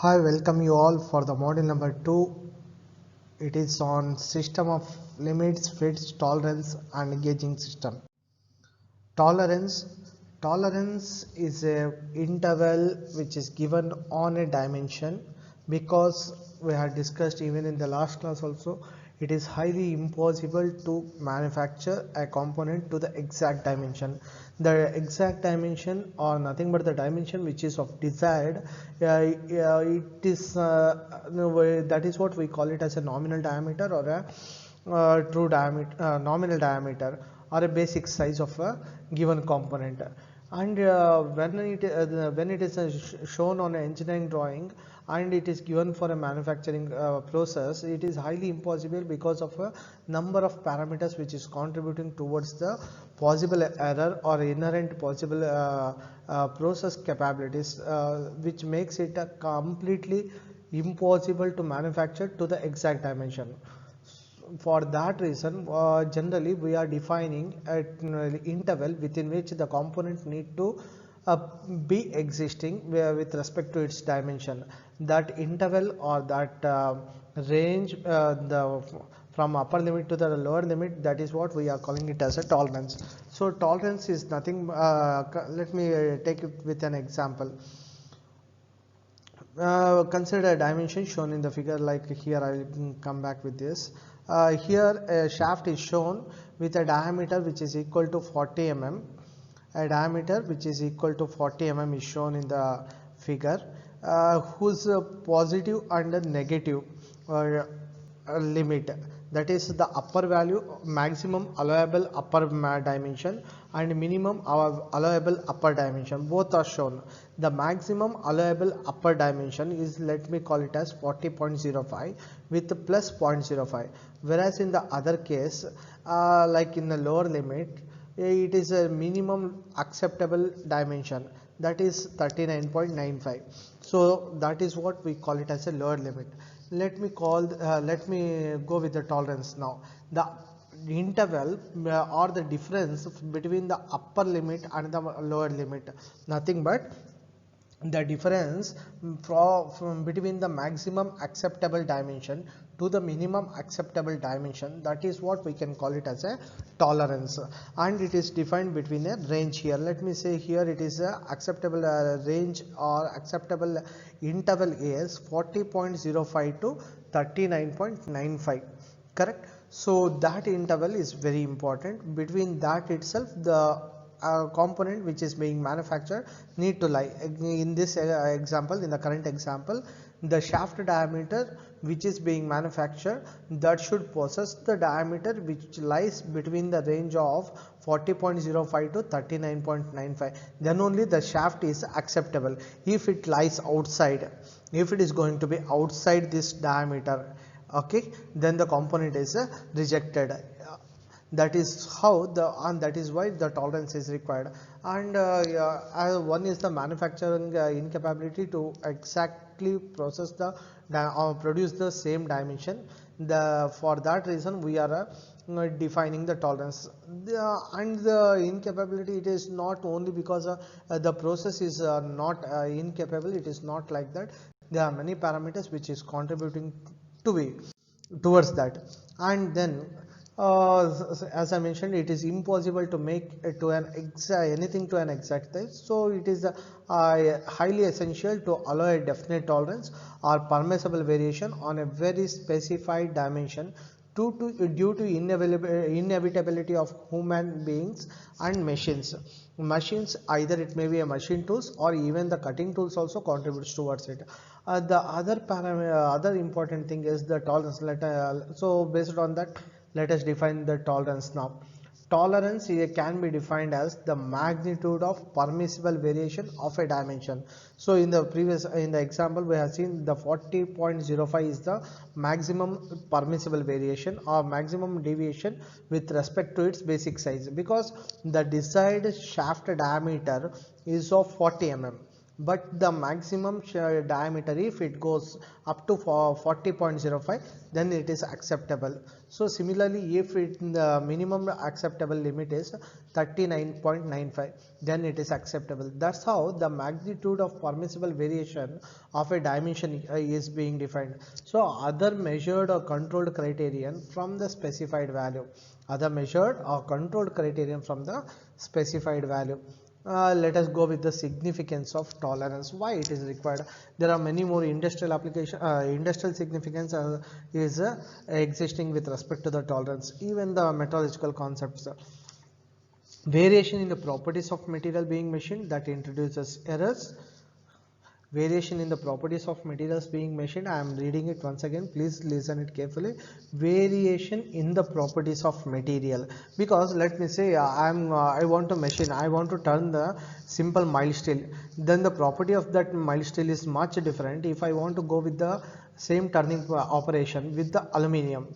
Hi, welcome you all for the module number 2. It is on system of limits, fits, tolerance and gauging system. Tolerance. Tolerance is a interval which is given on a dimension, because we had discussed even in the last class also, it is highly impossible to manufacture a component to the exact dimension. The exact dimension or nothing but the dimension which is of desired, it is no, that is what we call it as a nominal diameter or a true diameter, nominal diameter, or a basic size of a given component. And when it is shown on an engineering drawing and it is given for a manufacturing process, it is highly impossible because of a number of parameters which is contributing towards the possible error or inherent possible process capabilities, which makes it completely impossible to manufacture to the exact dimension. For that reason, generally we are defining an interval within which the component need to uh, be existing with respect to its dimension. That interval or that range, the from upper limit to the lower limit, that is what we are calling it as a tolerance. So tolerance is nothing, let me take it with an example. Consider a dimension shown in the figure. Like here, I will come back with this. Here a shaft is shown with a diameter which is equal to 40 mm. A diameter which is equal to 40 mm is shown in the figure, whose positive and negative limit, that is the upper value, maximum allowable upper dimension and minimum allowable upper dimension, both are shown. The maximum allowable upper dimension is, let me call it as 40.05 with plus 0.05, whereas in the other case, like in the lower limit, it is a minimum acceptable dimension, that is 39.95. so that is what we call it as a lower limit. Let me go with the tolerance now. The interval or the difference between the upper limit and the lower limit, nothing but the difference from between the maximum acceptable dimension to the minimum acceptable dimension, that is what we can call it as a tolerance. And it is defined between a range. Here let me say, here it is a acceptable range or acceptable interval is 40.05 to 39.95, correct? So that interval is very important. Between that itself, the component which is being manufactured need to lie. In this example, in the current example, the shaft diameter which is being manufactured, that should possess the diameter which lies between the range of 40.05 to 39.95, then only the shaft is acceptable. If it lies outside, if it is going to be outside this diameter, okay, then the component is rejected. That is how the, and that is why the tolerance is required. And one is the manufacturing incapability to exactly process the produce the same dimension. For that reason we are defining the tolerance. And the incapability, it is not only because the process is not incapable, it is not like that. There are many parameters which is contributing to be towards that. And then as I mentioned, it is impossible to make to an anything to an exact size. So it is highly essential to allow a definite tolerance or permissible variation on a very specified dimension due to inevitability of human beings and machines. Machines, either it may be a machine tools or even the cutting tools also contributes towards it. The other important thing is the tolerance. So based on that, let us define the tolerance now. Tolerance can be defined as the magnitude of permissible variation of a dimension. So in the example we have seen, the 40.05 is the maximum permissible variation or maximum deviation with respect to its basic size, because the desired shaft diameter is of 40 mm. but the maximum diameter, if it goes up to 40.05, then it is acceptable. So similarly, if the minimum acceptable limit is 39.95, then it is acceptable. That's how the magnitude of permissible variation of a dimension is being defined. So other measured or controlled criterion from the specified value, other measured or controlled criterion from the specified value. Let us go with the significance of tolerance. Why it is required? There are many more industrial application, industrial significance is existing with respect to the tolerance. Even the metrological concepts, variation in the properties of material being machined, that introduces errors. Variation in the properties of materials being machined, I am reading it once again, please listen it carefully. Variation in the properties of material, because let me say I want to machine, I want to turn the simple mild steel, then the property of that mild steel is much different if I want to go with the same turning operation with the aluminum.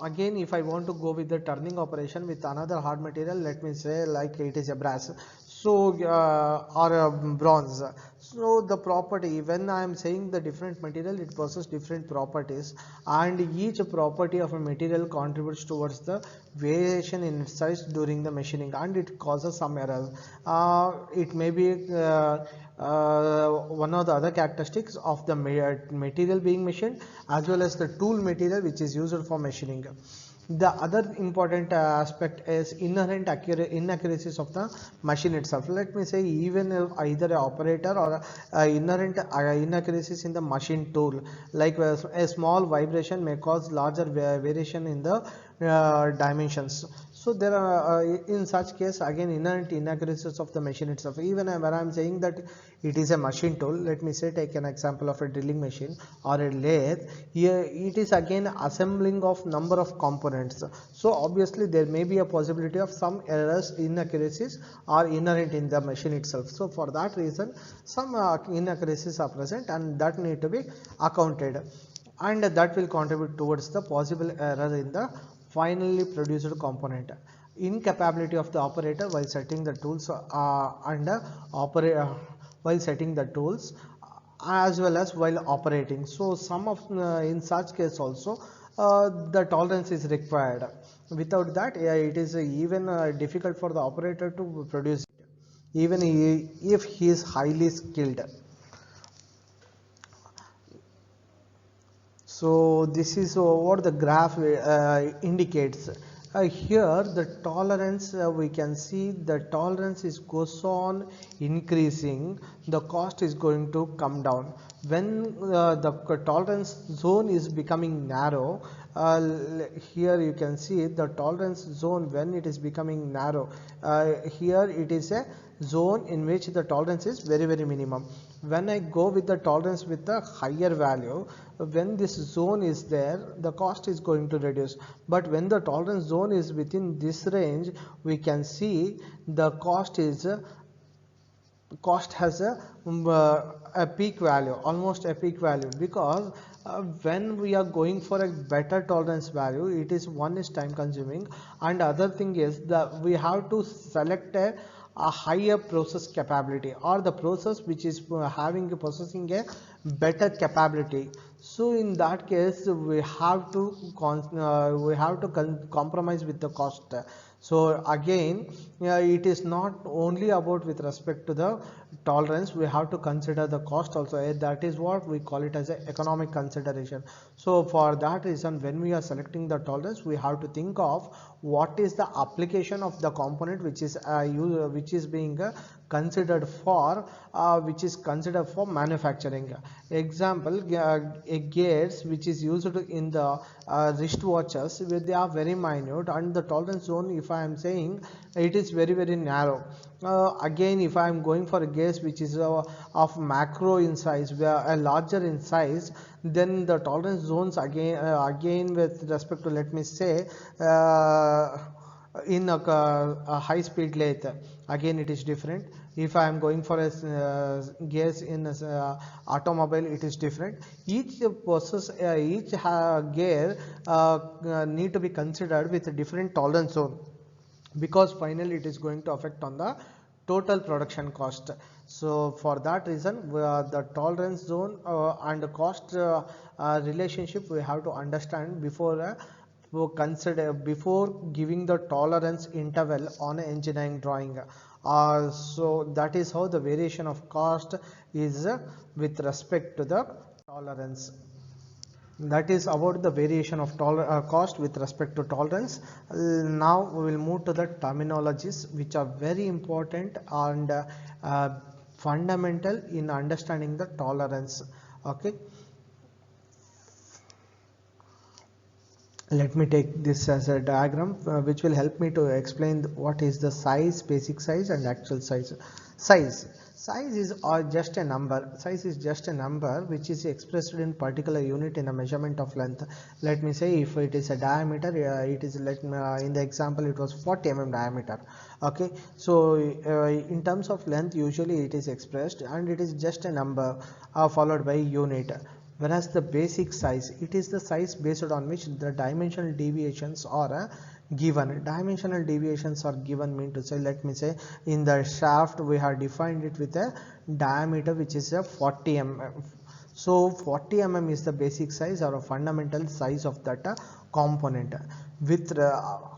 Again, if I want to go with the turning operation with another hard material, let me say like it is a brass, so or a bronze. So the property, when I am saying the different material, it possesses different properties, and each property of a material contributes towards the variation in its size during the machining, and it causes some errors. It may be one of the other characteristics of the material being machined, as well as the tool material which is used for machining. The other important aspect is inherent inaccuracies of the machine itself. Let me say, even if either an operator or inherent inaccuracies in the machine tool, like a small vibration may cause larger variation in the dimensions. So there are in such case, again, inherent inaccuracies of the machine itself. Even when I am saying that it is a machine tool, let me say take an example of a drilling machine or a lathe. Here it is again assembling of number of components. So obviously there may be a possibility of some errors, inaccuracies are inherent in the machine itself. So for that reason, some inaccuracies are present, and that need to be accounted, and that will contribute towards the possible error in the finally produced component. Incapability of the operator while setting the tools while setting the tools, as well as while operating. So some of in such case also the tolerance is required. Without that, it is even difficult for the operator to produce it, even if he is highly skilled. So this is what the graph indicates. Here the tolerance, we can see the tolerance is goes on increasing, the cost is going to come down. When the tolerance zone is becoming narrow, here you can see the tolerance zone when it is becoming narrow. Here it is a zone in which the tolerance is very minimum. When I go with the tolerance with the higher value, when this zone is there, the cost is going to reduce. But when the tolerance zone is within this range, we can see the cost has a peak value, almost a peak value, because when we are going for a better tolerance value, it is one is time consuming, and other thing is that we have to select a higher process capability, or the process which is possessing a better capability. So in that case, we have to compromise with the cost. So again, it is not only about with respect to the tolerance, we have to consider the cost also. That is what we call it as an economic consideration. So for that reason, when we are selecting the tolerance, we have to think of what is the application of the component which is being considered for manufacturing. Example, a gears which is used in the wristwatches, where they are very minute, and the tolerance zone, if I am saying, it is very narrow. Again, if I am going for a gears which is of macro in size, where a larger in size, then the tolerance zones again with respect to, let me say, in a high speed lathe, again it is different. If I am going for a gears in a automobile, it is different. Each process, each gear need to be considered with a different tolerance zone, because finally it is going to affect on the total production cost. So for that reason, the tolerance zone and the cost relationship we have to understand before before giving the tolerance interval on an engineering drawing. So that is how the variation of cost is with respect to the tolerance. That is about the variation of cost with respect to tolerance. Now we will move to the terminologies which are very important and fundamental in understanding the tolerance. Okay, let me take this as a diagram which will help me to explain what is the size, basic size and actual size. Size is just a number. Size is just a number which is expressed in particular unit in a measurement of length. Let me say if it is a diameter, it is in the example it was 40 mm diameter. Okay, so in terms of length usually it is expressed and it is just a number followed by unit. Whereas the basic size, it is the size based on which the dimensional deviations are given. Dimensional deviations are given mean to say, let me say in the shaft we have defined it with a diameter which is a 40 mm. So 40 mm is the basic size or a fundamental size of that component with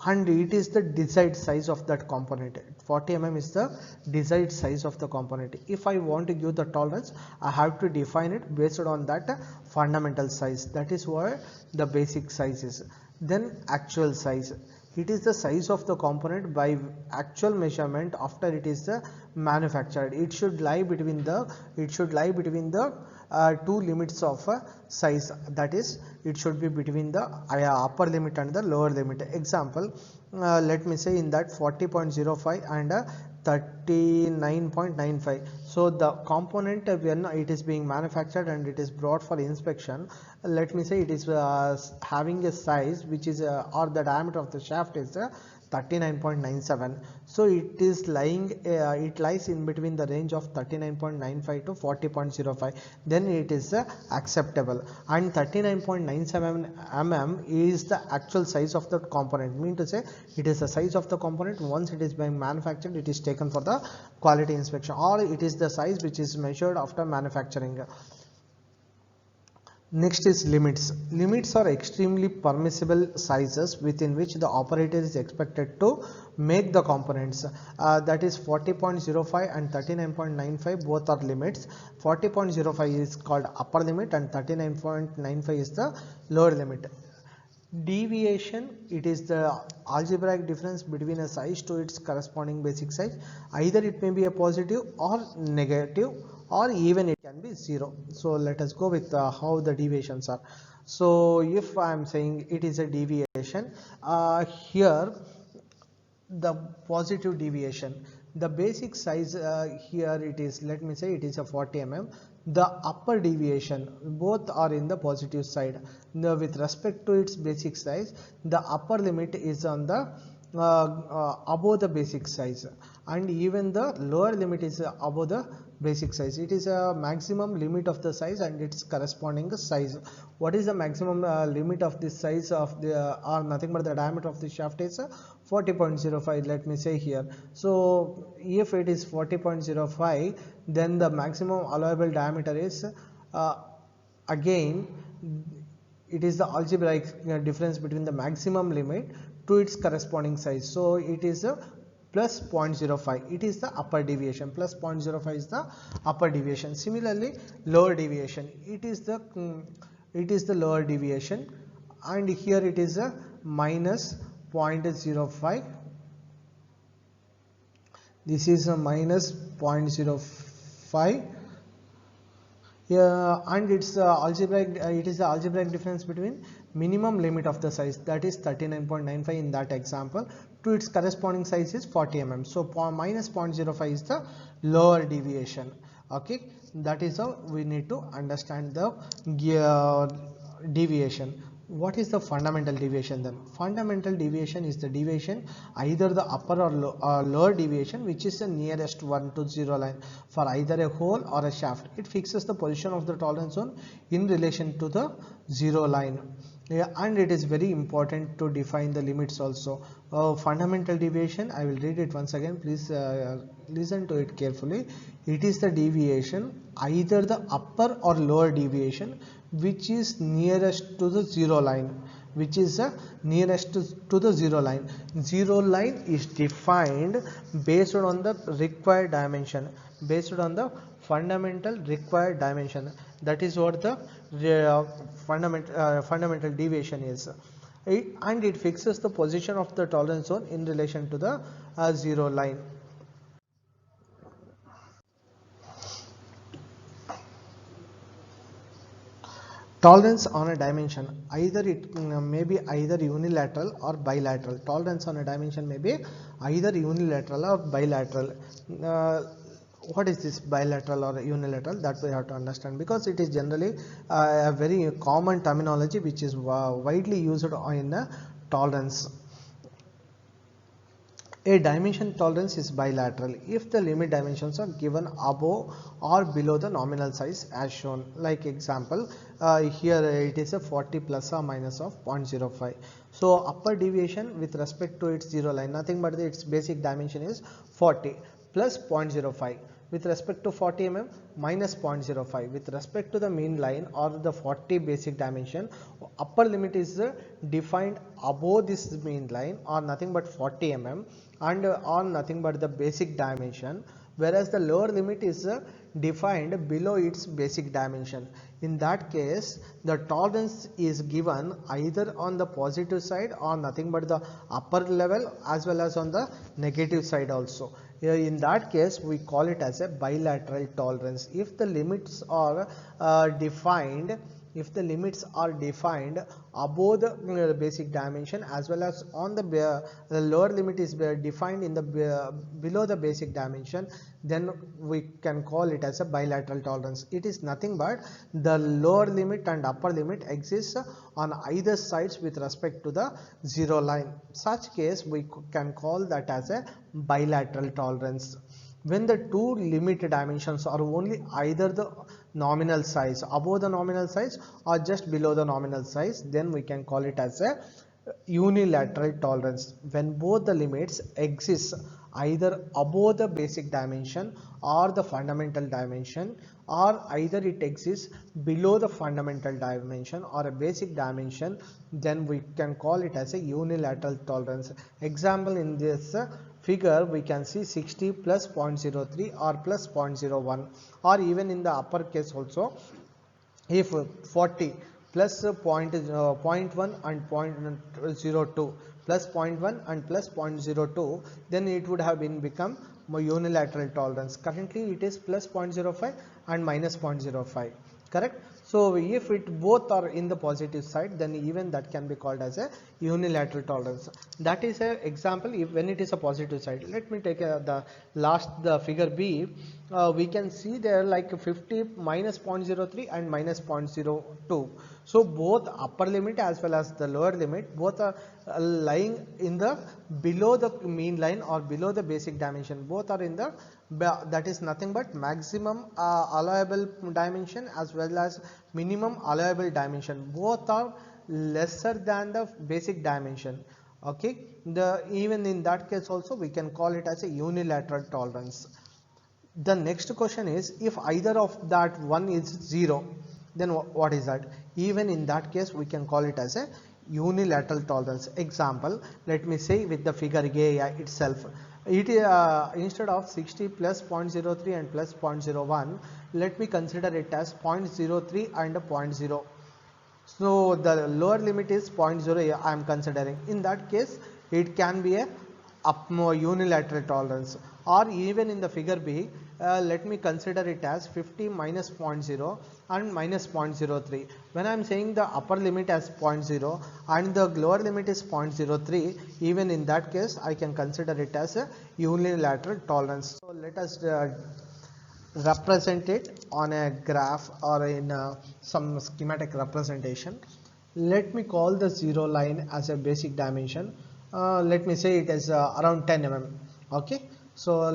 and it is the desired size of that component. 40 mm is the desired size of the component. If I want to give the tolerance, I have to define it based on that fundamental size. That is why the basic size is. Then actual size, it is the size of the component by actual measurement after it is manufactured. It should lie between the two limits of size, that is it should be between the upper limit and the lower limit. Example, let me say in that 40.05 and 39.95. so the component when it is being manufactured and it is brought for inspection, let me say it is having a size which is or the diameter of the shaft is 39.97. so it is lying it lies in between the range of 39.95 to 40.05, then it is acceptable. And 39.97 mm is the actual size of the component, mean to say it is the size of the component once it is being manufactured, it is taken for the quality inspection, or it is the size which is measured after manufacturing. Next is limits. Limits are extremely permissible sizes within which the operator is expected to make the components. That is 40.05 and 39.95 both are limits. 40.05 is called upper limit and 39.95 is the lower limit. Deviation, it is the algebraic difference between a size to its corresponding basic size. Either it may be a positive or negative, or even it can be 0. So let us go with how the deviations are. So if I am saying it is a deviation, here the positive deviation, the basic size here it is, let me say it is a 40 mm. The upper deviation, both are in the positive side. Now with respect to its basic size, the upper limit is on the above the basic size, and even the lower limit is above the basic size. It is a maximum limit of the size and its corresponding size. What is the maximum limit of this size of the or nothing but the diameter of the shaft is 40.05, let me say here. So if it is 40.05, then the maximum allowable diameter is again it is the algebraic difference between the maximum limit to its corresponding size. So it is a plus 0.05, it is the upper deviation. Plus 0.05 is the upper deviation. Similarly, lower deviation, it is the lower deviation, and here it is a minus 0.05. This is a minus 0.05. And it's algebraic. It is the algebraic difference between minimum limit of the size, that is 39.95 in that example, to its corresponding size is 40 mm. So minus 0.05 is the lower deviation. Okay, that is how we need to understand the deviation. What is the fundamental deviation then? Fundamental deviation is the deviation, either the upper or lower deviation, which is the nearest one to 0 line for either a hole or a shaft. It fixes the position of the tolerance zone in relation to the 0 line. Yeah, and it is very important to define the limits also. Fundamental deviation, I will read it once again, please listen to it carefully. It is the deviation, either the upper or lower deviation, which is nearest to the zero line, which is nearest to the zero line. Zero line is defined based on the required dimension, based on the fundamental required dimension. That is what the fundamental deviation is. And it fixes the position of the tolerance zone in relation to the zero line. Tolerance on a dimension, either it may be either unilateral or bilateral. Tolerance on a dimension may be either unilateral or bilateral. uh, what is this bilateral or unilateral? That we have to understand, because it is generally a very common terminology which is widely used in tolerance. A dimension tolerance is bilateral if the limit dimensions are given above or below the nominal size as shown. Like example, here it is a 40 plus or minus of 0.05. So upper deviation with respect to its zero line, nothing but its basic dimension is 40 plus 0.05. With respect to 40 mm minus 0.05. With respect to the mean line or the 40 basic dimension, upper limit is defined above this mean line or nothing but 40 mm and on nothing but the basic dimension, whereas the lower limit is defined below its basic dimension. In that case, the tolerance is given either on the positive side or nothing but the upper level as well as on the negative side also. In that case, we call it as a bilateral tolerance. If the limits are defined, if the limits are defined above the basic dimension as well as on the lower limit is defined in the below the basic dimension, then we can call it as a bilateral tolerance. It is nothing but the lower limit and upper limit exists on either sides with respect to the zero line. Such case we can call that as a bilateral tolerance. When the two limit dimensions are only either the nominal size, above the nominal size or just below the nominal size, then we can call it as a unilateral tolerance. When both the limits exist either above the basic dimension or the fundamental dimension, or either it exists below the fundamental dimension or a basic dimension, then we can call it as a unilateral tolerance. Example, in this figure we can see 60 plus 0.03 or plus 0.01, or even in the upper case also, if 40 plus point, 0.1 and 0.02 plus 0.1 and plus 0.02, then it would have been become unilateral tolerance. Currently it is plus 0.05 and minus 0.05, correct? So if it both are in the positive side, then even that can be called as a unilateral tolerance. That is an example if when it is a positive side. Let me take the figure B. We can see there like 50 minus 0.03 and minus 0.02. So both upper limit as well as the lower limit, both are lying in the below the mean line or below the basic dimension. Both are in the, that is nothing but maximum allowable dimension as well as minimum allowable dimension. Both are lesser than the basic dimension. Okay, even in that case also we can call it as a unilateral tolerance. The next question is, if either of that one is 0, then what is that? Even in that case we can call it as a unilateral tolerance. Example, let me say with the figure A itself, it instead of 60 plus 0.03 and plus 0.01, let me consider it as 0.03 and 0.0. So the lower limit is 0.0 I am considering. In that case it can be a unilateral tolerance. Or even in the figure B, let me consider it as 50 minus 0.0 and minus 0.03. When I am saying the upper limit as 0.0 and the lower limit is 0.03, even in that case I can consider it as a unilateral tolerance. So let us represent it on a graph or in some schematic representation. Let me call the zero line as a basic dimension. Let me say it as around 10 mm. Okay, so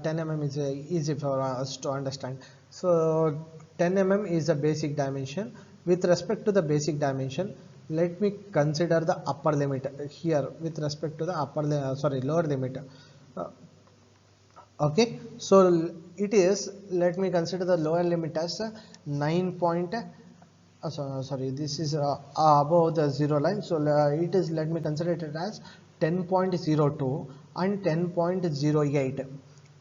10 mm is easy for us to understand. So 10 mm is a basic dimension. With respect to the basic dimension, let me consider the upper limit here with respect to the lower limit. Uh, okay, so it is, let me consider the lower limit as 9 point, sorry, this is above the zero line, so it is, let me consider it as 10.02 and 10.08,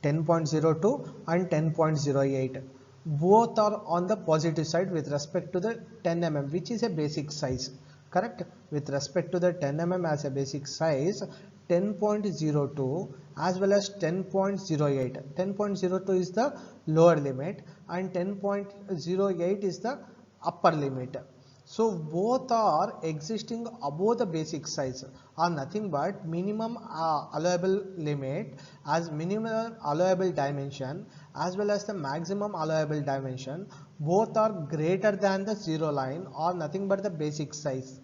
10.02 and 10.08, both are on the positive side with respect to the 10 mm, which is a basic size, correct. With respect to the 10 mm as a basic size, 10.02 as well as 10.08, 10.02 is the lower limit and 10.08 is the upper limit. So both are existing above the basic size, are nothing but minimum allowable limit as minimum allowable dimension as well as the maximum allowable dimension, both are greater than the zero line or nothing but the basic size.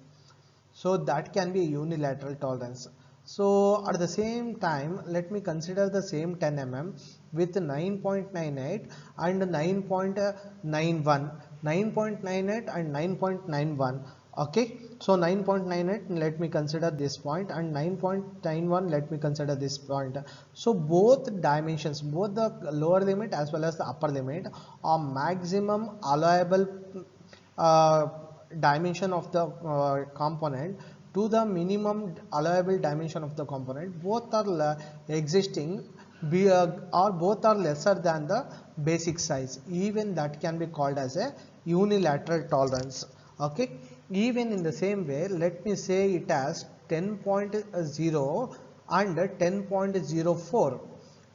So that can be a unilateral tolerance. So at the same time, let me consider the same 10 mm with 9.98 and 9.91, 9.98 and 9.91. Okay, so 9.98, let me consider this point, and 9.91, let me consider this point. So both dimensions, both the lower limit as well as the upper limit, are maximum allowable uh, dimension of the component to the minimum allowable dimension of the component, both are existing or both are lesser than the basic size, even that can be called as a unilateral tolerance. Okay, even in the same way, let me say it as 10.0 and 10.04,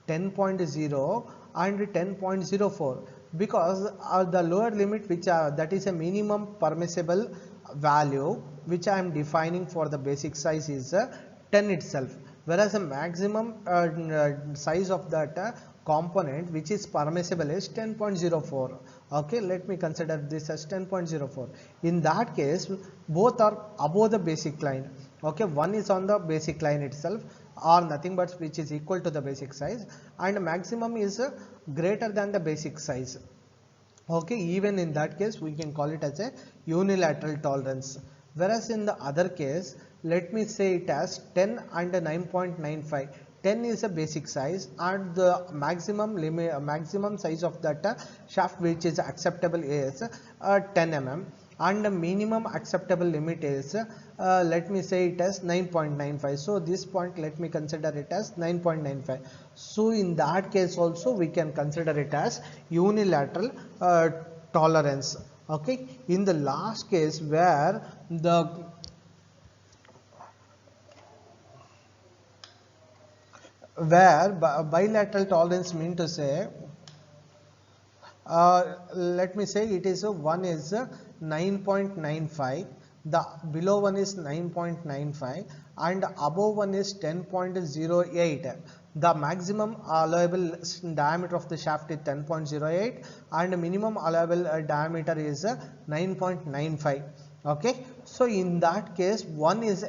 10.0 and 10.04, because the lower limit, which that is a minimum permissible value which I am defining for the basic size, is 10 itself, whereas the maximum size of that component which is permissible is 10.04. okay, let me consider this as 10.04. in that case, both are above the basic line. Okay, one is on the basic line itself or nothing but which is equal to the basic size, and maximum is greater than the basic size. Okay, even in that case we can call it as a unilateral tolerance. Whereas in the other case, let me say it as 10 and 9.95. 10 is a basic size and the maximum limit, maximum size of that shaft which is acceptable is 10 mm, and the minimum acceptable limit is let me say it as 9.95. so this point, let me consider it as 9.95. so in that case also we can consider it as unilateral tolerance. Okay, in the last case where the bilateral tolerance mean to say, let me say it is one is 9.95, the below one is 9.95 and above one is 10.08. the maximum allowable diameter of the shaft is 10.08 and minimum allowable diameter is 9.95. okay, so in that case, one is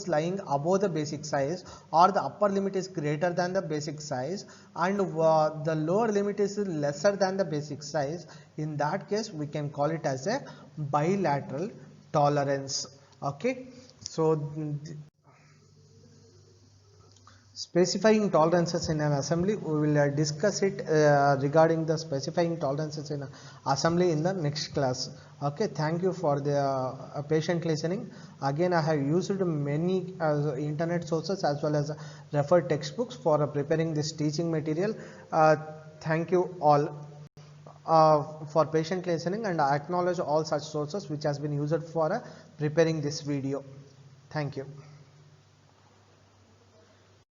lying above the basic size or the upper limit is greater than the basic size, and the lower limit is lesser than the basic size. in that case we can call it as a bilateral tolerance. Okay, so specifying tolerances in an assembly, we will discuss it regarding the specifying tolerances in assembly in the next class. Okay, thank you for the patient listening. Again, I have used many internet sources as well as referred textbooks for preparing this teaching material. Thank you all for patient listening, and I acknowledge all such sources which has been used for preparing this video. Thank you.